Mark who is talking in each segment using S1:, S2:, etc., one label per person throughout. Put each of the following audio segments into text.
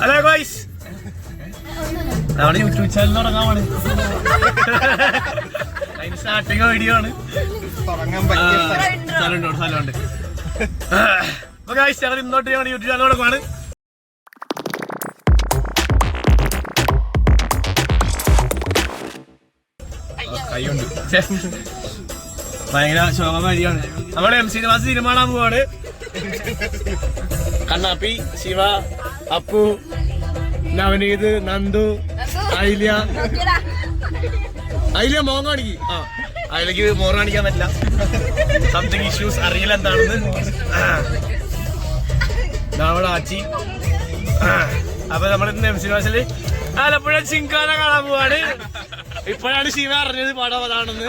S1: Hello ഗോയ്സ്, നമ്മുടെ YouTube channel തുടങ്ങാൻ അതിന് സ്റ്റാർട്ടിങ് വീഡിയോ ആണ്. സ്ഥലമുണ്ട്. അപ്പൊ ഗോയ്സ്, ഞങ്ങൾ ഇന്നോട്ട് ഞങ്ങളുടെ യൂട്യൂബ് ചാനൽ തുടങ്ങുവാണ്. കൈയുണ്ട് ഭയങ്കര ശോകം വഴിയാണ്. നമ്മള് സിനിമാസ് സിനിമ കാണാൻ പോവാണ്. കണ്ണാപ്പി, ശിവ, അപ്പു, നവനീത്, നന്ദു, ഐലിയ മോൻ കാണിക്ക്. അതിലേക്ക് മോൻ കാണിക്കാൻ പറ്റില്ല, സംതിങ് ഇഷ്യൂസ്, അറിയില്ല എന്താണെന്ന്. നമ്മുടെ ആച്ചി. അപ്പൊ നമ്മളിന്ന് സിനിമാസില് ആലപ്പുഴ ചിങ്കാന കാണാൻ പോവാണ്. ഇപ്പോഴാണ് ശിവ അറിഞ്ഞത് പടം അതാണെന്ന്.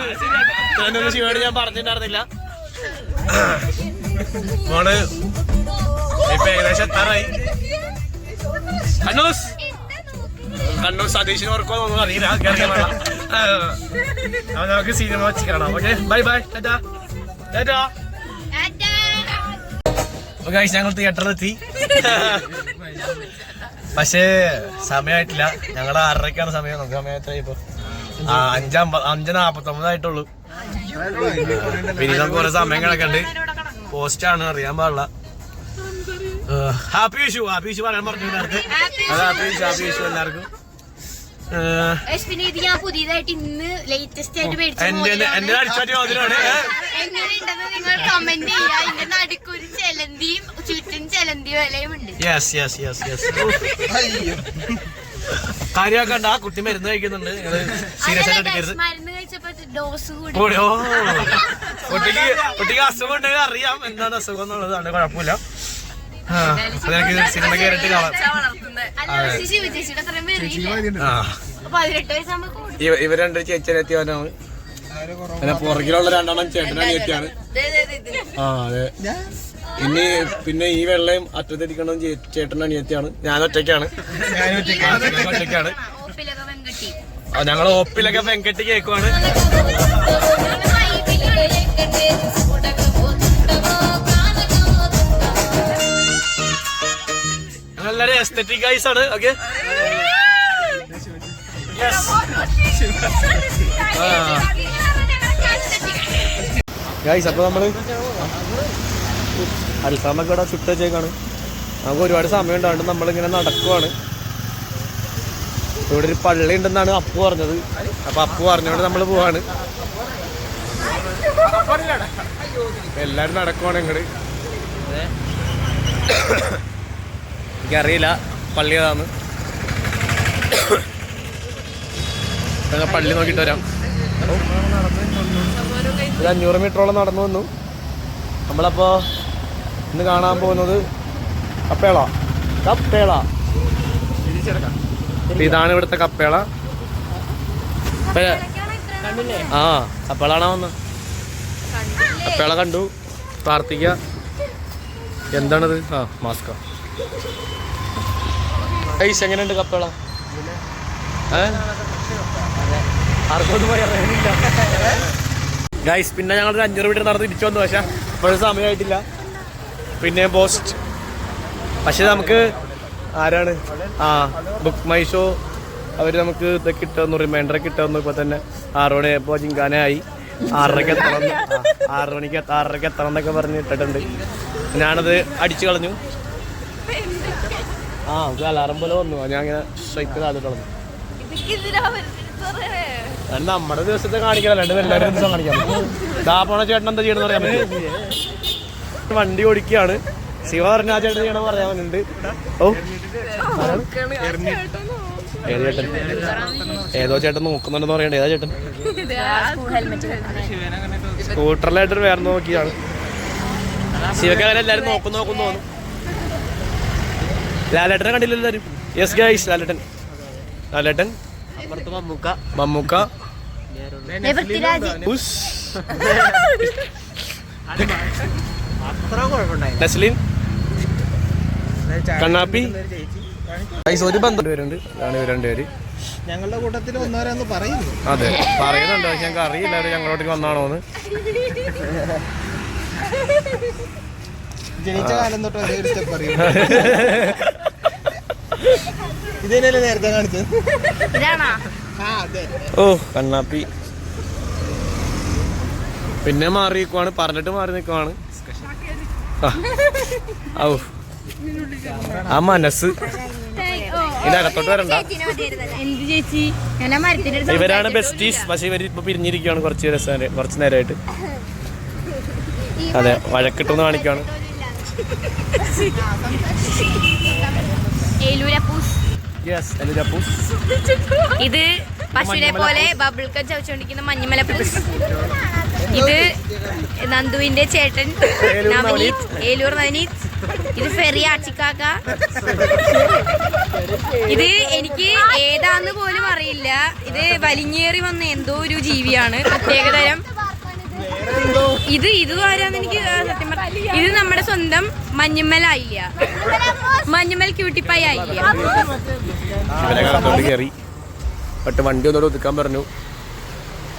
S1: ഇത്രയൊന്നും ശിവയോട് ഞാൻ പറഞ്ഞിട്ടുണ്ടായിരുന്നില്ല. മോള് ഇപ്പൊ ഏകദേശം എത്താറായി. കണ്ണൂർ സതീഷിന് ഓർക്കോ ഒന്നും അറിയില്ല. അപ്പൊ നമുക്ക് സിനിമ വെച്ച് കാണാം. Okay, bye bye, Tata. ഞങ്ങൾ തിയേറ്ററിലെത്തി. പക്ഷേ സമയമായിട്ടില്ല. ഞങ്ങളുടെ 6:30ക്കാണ് സമയം. നമുക്ക് സമയത്തായി ഇപ്പൊ 5:49 പിന്നെ നമുക്ക് കുറെ സമയം കിടക്കണ്ട്. പോസ്റ്റാണ്, അറിയാൻ പാടില്ല. ഹാപ്പി വിഷു പറയാൻ പറഞ്ഞു നേരത്തെ. അത് ഹാപ്പി വിഷു എല്ലാവർക്കും.
S2: പുതിയതായിട്ട് ഇന്ന് ലേറ്റസ്റ്റ് ആയിട്ട്
S1: എന്റെ അടിച്ചാറ്റി മോതിരാണ്.
S2: എങ്ങനെയുണ്ടെന്ന് നിങ്ങൾ കമന്റ് ചെയ്യുക. ഇതിന്റെ നടുക്കൊരു ചെലന്തിയും ചുറ്റും ചെലന്തി വലയും ഉണ്ട്.
S1: കാര്യമാക്കണ്ട, കുട്ടി മരുന്ന് കഴിക്കുന്നുണ്ട്. സീരിയസ് ആയിട്ട് എടുക്കരുത്.
S2: മരുന്ന് കഴിച്ചപ്പോ ഡോസ് കൂടി.
S1: കുട്ടിക്ക് അസുഖം ഉണ്ടെങ്കിൽ അറിയാം എന്താണ് അസുഖം എന്നുള്ളതാണ്. കുഴപ്പമില്ല. അതെനിക്ക് സിനിമ കയറിട്ട് കാണാം. ഇവർ രണ്ട് ചേച്ചനെത്തിയവനാണ്. പിന്നെ പുറകിലുള്ള 2 ചേട്ടനനിയത്തിയാണ്. അതെ. പിന്നെ ഈ വെള്ളയും അറ്റത്തിരിക്കണത് ചേട്ടനനിയത്തിയാണ്. ഞാൻ ഒറ്റയ്ക്കാണ്. ഞങ്ങൾ ഓപ്പിലൊക്കെ വെങ്കട്ടി കേക്കുവാണ്. എല്ലാരും എസ്തെറ്റിക് ഗൈസ് ആണ്. ഓക്കെ, ഗൈസ്, അപ്പൊ നമ്മള് അൽഫാമൊക്കെ ഇവിടെ ചുട്ടേക്കാണ്. നമുക്ക് ഒരുപാട് സമയം ഉണ്ടാണ്ട് നമ്മളിങ്ങനെ നടക്കുവാണ്. ഇവിടെ ഒരു പള്ളി ഉണ്ടെന്നാണ് അപ്പു പറഞ്ഞത്. അപ്പൊ അപ്പു പറഞ്ഞോണ്ട് നമ്മള് പോവാണ്. എല്ലാരും നടക്കുവാണ് ഇങ്ങോട്ട്. എനിക്കറിയില്ല പള്ളി ഏതാന്ന്. പള്ളി നോക്കിട്ട് വരാം. ഒരു 500 മീറ്ററോളം നടന്നു വന്നു. നമ്മളപ്പോ ഇന്ന് കാണാൻ പോകുന്നത് കപ്പേള. ഇതാണ് ഇവിടുത്തെ കപ്പേള. കപ്പേളാണോ വന്ന് കപ്പേള കണ്ടു. പ്രാർത്ഥിക്ക. എന്താണിത്? മാസ്ക. ഐസ് എങ്ങനെയുണ്ട് കപ്പേള? ആർക്കൊന്നും അറിയില്ല ഗൈസ്. പിന്നെ ഞങ്ങൾ 500 മീറ്റർ നടന്ന് തിരിച്ചു വന്നു. പക്ഷെ ഇപ്പോഴും സമയമായിട്ടില്ല. പിന്നെ പോസ്റ്റ്. പക്ഷെ നമുക്ക് ആരാണ് ബുക്ക് മൈ ഷോ അവർ നമുക്ക് ഇതൊക്കെ ഇട്ടുന്നു, റിമൈൻഡറൊക്കെ ഇട്ടുന്നു. ഇപ്പൊ തന്നെ 6 മണിയായപ്പോൾ ജിങ്കാനായി. 6:30 എത്തണം, 6:30 എത്തണം എന്നൊക്കെ പറഞ്ഞ് ഇട്ടിട്ടുണ്ട്. ഞാനത് അടിച്ചു കളഞ്ഞു. നമുക്ക് അലാറം പോലെ വന്നു. ഞാൻ ഇങ്ങനെ സ്ട്രൈക്ക് താഴെ കളഞ്ഞു. നമ്മുടെ ദിവസത്തെ കാണിക്കാനല്ല, എല്ലാവരും ദിവസം കാണിക്കാം. പോണ ചേട്ടൻ എന്താ ചെയ്യണമെന്ന് പറയാൻ പറ്റും. വണ്ടി ഓടിക്കുകയാണ്. ശിവ പറഞ്ഞ ആ ചേട്ടൻ ചെയ്യണം പറയാനുണ്ട്. ചേട്ടൻ ഏതോ ചേട്ടൻ നോക്കുന്നുണ്ടെന്ന് പറയണ്ടേ. ഏതാ ചേട്ടൻ? സ്കൂട്ടറിലായിട്ട് വേറെ നോക്കിയാണ്. ശിവക്ക് അങ്ങനെ എല്ലാരും നോക്കുന്നു തോന്നുന്നു. ലാലേട്ടനെ കണ്ടില്ല എല്ലാരും. യെസ് ഗൈസ്, ലാലേട്ടൻ മമ്മൂക്ക, നസ്ലിൻ, കണ്ണാപ്പി. ഒരു ബന്ധം പേരുണ്ട്. രണ്ടുപേര്
S3: ഞങ്ങളുടെ കൂട്ടത്തിൽ വന്നവരാന്ന് പറയുന്നു.
S1: അതെ, പറയുന്നുണ്ട്. പക്ഷെ ഞങ്ങൾക്ക് അറിയില്ല അവര് ഞങ്ങളോട്ടേക്ക് വന്നാണോന്ന്.
S3: ജനിച്ച കാലം തൊട്ട് അതേ ഒരു സ്റ്റെപ്പ് അറിയാം. ഇതന്നെയല്ലേ നേരത്തെ കാണിച്ചത്?
S2: ഇതാണോ?
S3: ആ അതെ.
S1: ഓ കണ്ണാപ്പി പിന്നെ മാറി നിൽക്കുവാണ്, പറഞ്ഞിട്ട് മാറി നിൽക്കുവാണ്. ഔ ആ മനസ്സ് ഇതിനകത്തോട്ട് വരണ്ട.
S2: എന്ത് ചേച്ചി? ഞാൻ മരത്തിന്റെ
S1: ഇവരാണ് ബെസ്റ്റീസ്. പക്ഷെ ഇവർ ഇപ്പൊ പിരിഞ്ഞിരിക്കുകയാണ് കുറച്ച് നേരമായിട്ട്. അതെ, വഴക്കിട്ടൊന്ന് കാണിക്കാണ്.
S2: ഇത് പശുവിനെ പോലെ ബബിൾക്കം ചവച്ചോണ്ടിരിക്കുന്ന മഞ്ഞമല പൂസ്. ഇത് നന്ദുവിന്റെ ചേട്ടൻ നവനീത്, ഏലൂർ നവനീത്. ഇത് ഫെറി ആച്ചിക്കാക്ക. ഇത് എനിക്ക് ഏതാന്ന് പോലും അറിയില്ല. ഇത് വലിഞ്ഞേറി വന്ന എന്തോ ഒരു ജീവിയാണ്, പ്രത്യേകതരം. ഇത് ആരാന്ന് എനിക്ക് സത്യം പറഞ്ഞ. ഇത് നമ്മുടെ സ്വന്തം മഞ്ഞമ്മൽ ആയില്ല, മഞ്ഞമ്മൽ ക്യൂട്ടിപ്പായി ആയില്ല.
S1: ഇവരെ കടത്തോട്ട് കയറി. ബട്ട് വണ്ടി ഒന്നുകൂടെ ഒതുക്കാൻ പറഞ്ഞു.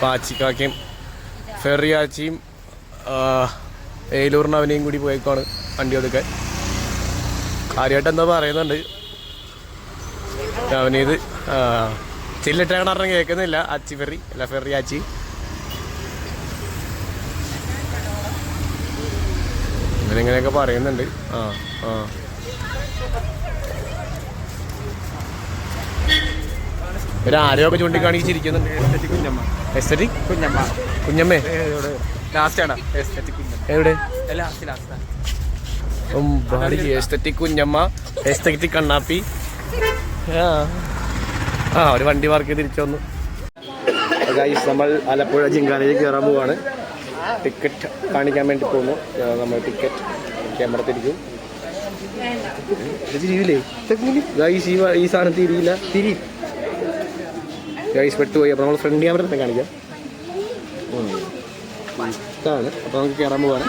S1: പാച്ചിക്കാക്കയും ഫെറിയാച്ചിയും ഏലൂറിന് അവനെയും കൂടി പോയേക്കാണ് വണ്ടി ഒതുക്കാൻ. കാര്യമായിട്ട് എന്താ പറയുന്നുണ്ട്. അവനിത് ചില്ലിട്ടാണ് പറഞ്ഞാൽ കേൾക്കുന്നില്ല. അച്ചി ഫെറി അല്ല, ഫെറിയാച്ചി. ഇങ്ങനെയൊക്കെ പറയുന്നുണ്ട്. ഒരു ആരോഗ്യ ചൂണ്ടിക്കാണിച്ചിരിക്കുന്നുണ്ട്. എസ്തറ്റിക് കുഞ്ഞമ്മേ എവിടെ? എസ്തറ്റിക് കുഞ്ഞമ്മ, എസ്തറ്റിക് കണ്ണാപ്പി. ഒരു വണ്ടി പാർക്ക് ചെയ്ത് തിരിച്ചു വന്നു. നമ്മൾ ആലപ്പുഴ ജിങ്കാനയിൽ കയറാൻ പോവാണ്. ടിക്കറ്റ് കാണിക്കാൻ വേണ്ടി പോകുന്നു. നമ്മൾ ടിക്കറ്റ് ക്യാമറ തിരിക്കും. തിരിയില്ലേ ഗൈസ്? ഈ സാധനം തിരിയില്ല. ഗൈസ് പെട്ടുപോയി. അപ്പോൾ നമ്മൾ ഫ്രണ്ട് ക്യാമറ തന്നെ കാണിക്കാം. ഇതാണ്. അപ്പോൾ നമുക്ക് കയറാൻ പോവാണ്.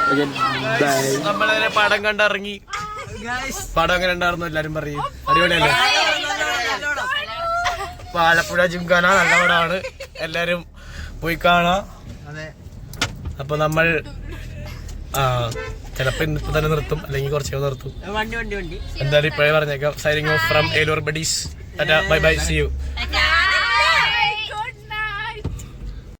S1: നമ്മളതിനെ പടം കണ്ടിറങ്ങി. പടം എങ്ങനെ ഉണ്ടായിരുന്നു എല്ലാവരും പറയും? അടിപൊളിയല്ലേ? ആലപ്പുഴ ജിംഖാന നല്ല പടമാണ്, എല്ലാവരും പോയി കാണാം. അപ്പൊ നമ്മൾ ചിലപ്പോ ഇന്നിപ്പോ തന്നെ നിർത്തും, അല്ലെങ്കിൽ കുറച്ച് നിർത്തും. എന്തായാലും ഇപ്പോഴേ പറഞ്ഞേക്കാം. Signing off from Eloor buddies. Bye bye, see U.